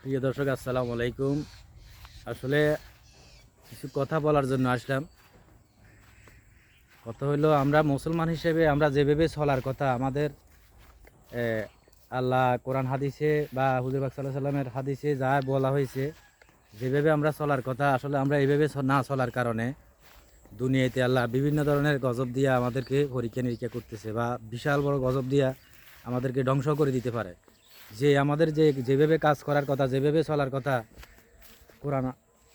প্রিয় দর্শক, আসসালামু আলাইকুম। আসলে কিছু কথা বলার জন্য আসলাম। কথা হলো, আমরা মুসলমান হিসেবে আমরা যেভাবে চলার কথা, আমাদের আল্লাহ কোরআন হাদিসে বা হুজুর পাক সাল্লাল্লাহু আলাইহি সাল্লামের হাদিসে যা বলা হয়েছে, যেভাবে আমরা চলার কথা, আসলে আমরা এইভাবে না চলার কারণে দুনিয়াতে আল্লাহ বিভিন্ন ধরনের গজব দিয়া আমাদেরকে পরীক্ষা নিরীক্ষা করতেছে, বা বিশাল বড় গজব দিয়া আমাদেরকে ধ্বংস করে দিতে পারে। যে আমাদের যেভাবে কাজ করার কথা, যেভাবে চলার কথা কোরআন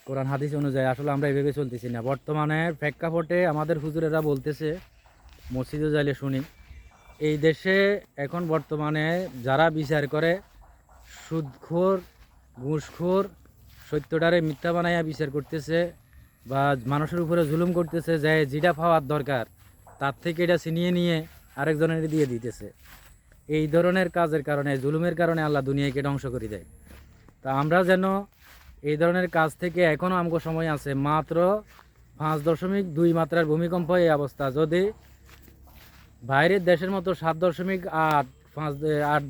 কোরআন হাদিস অনুযায়ী, আসলে আমরা এভাবে চলতেছি না। বর্তমানে প্রেক্ষাপটে আমাদের হুজুরেরা বলতেছে, মসজিদে যাইলে শুনি, এই দেশে এখন বর্তমানে যারা বিচার করে, সুদখোর, ঘুষখোর, সত্যটারে মিথ্যা বানাইয়া বিচার করতেছে, বা মানুষের উপরে জুলুম করতেছে, যে যেটা পাওয়ার দরকার তার থেকে এটা ছিনিয়ে নিয়ে আরেকজনের দিয়ে দিতেছে। এই ধরনের কাজের কারণে, জুলুমের কারণে আল্লাহ দুনিয়াকে ধ্বংস করে দেয়। তা আমরা যেন এই ধরনের কাজ থেকে, এখনও আমাকে সময় আছে, মাত্র 5.2 মাত্রার ভূমিকম্প এই অবস্থা। যদি বাইরের দেশের মতো 7.8, 8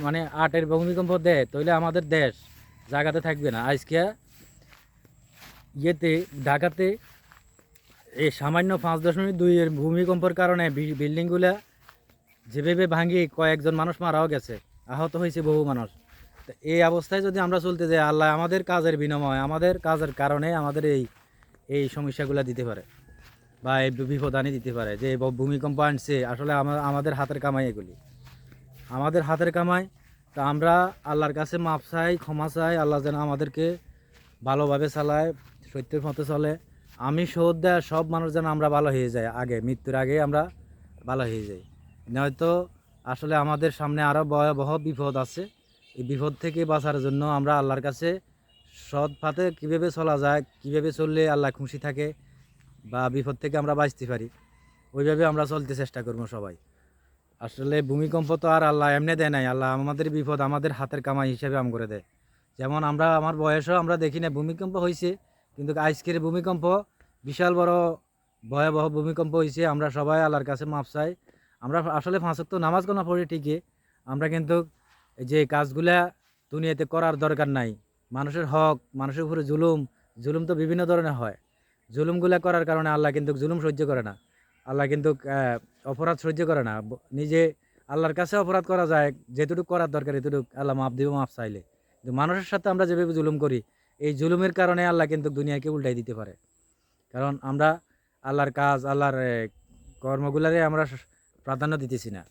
মানে 8-এর ভূমিকম্প দেয়, তাহলে আমাদের দেশ জায়গাতে থাকবে না। আজকে ইয়েতে, ঢাকাতে এই সামান্য 5.2-এর ভূমিকম্পের কারণে বিল্ডিংগুলা যেভাবে ভাঙি, কয়েকজন মানুষ মারাও গেছে, আহত হয়েছে বহু মানুষ। তো এই অবস্থায় যদি আমরা চলতে যাই, আল্লাহ আমাদের কাজের বিনিময়ে, আমাদের কাজের কারণে আমাদের এই এই সমস্যাগুলো দিতে পারে, বা এই বিপদ আনি দিতে পারে। যে ভূমিকম্প আনছে, আসলে আমাদের হাতের কামাই এগুলি, আমাদের হাতের কামাই। তা আমরা আল্লাহর কাছে মাপ চাই, ক্ষমা চাই, আল্লাহ যেন আমাদেরকে ভালোভাবে চালায়, সত্যের পথে চলে। আমি শোধ দেয় সব মানুষ যেন আমরা ভালো হয়ে যাই, আগে মৃত্যুর আগে আমরা ভালো হয়ে যাই। নয়তো আসলে আমাদের সামনে আরও ভয়াবহ বিপদ আছে। এই বিপদ থেকে বাঁচার জন্য আমরা আল্লাহর কাছে সৎ পথে কীভাবে চলা যায়, কীভাবে চললে আল্লাহ খুশি থাকে, বা বিপদ থেকে আমরা বাঁচতে পারি, ওইভাবে আমরা চলতে চেষ্টা করবো সবাই। আসলে ভূমিকম্প তো আর আল্লাহ এমনি দেয় নাই, আল্লাহ আমাদের বিপদ আমাদের হাতের কামাই হিসেবে করে দেয়। যেমন আমরা, আমার বয়সও আমরা দেখি না ভূমিকম্প হয়েছে, কিন্তু আজকের ভূমিকম্প বিশাল বড় ভয়াবহ ভূমিকম্প হয়েছে। আমরা সবাই আল্লাহর কাছে মাপ চাই। আমরা আসলে 5 ওয়াক্ত নামাজ গোনা পড়ি ঠিকই, আমরা কিন্তু যে কাজগুলা দুনিয়াতে করার দরকার নাই, মানুষের হক, মানুষের উপরে জুলুম, জুলুম তো বিভিন্ন ধরনের হয়। জুলুমগুলা করার কারণে আল্লাহ কিন্তু জুলুম সহ্য করে না। আল্লাহ কিন্তু অপরাধ সহ্য করে না। নিজে আল্লাহর কাছে অপরাধ করা যায়, যেটুকু করার দরকার এতটুকু আল্লাহ মাপ দিব, মাপ চাইলে। কিন্তু মানুষের সাথে আমরা যেভাবে জুলুম করি, এই জুলুমের কারণে আল্লাহ কিন্তু দুনিয়াকে উল্টাই দিতে পারে। কারণ আমরা আল্লাহর কাজ, আল্লাহর কর্মগুলারে আমরা প্রাধান্য দিতেছি না।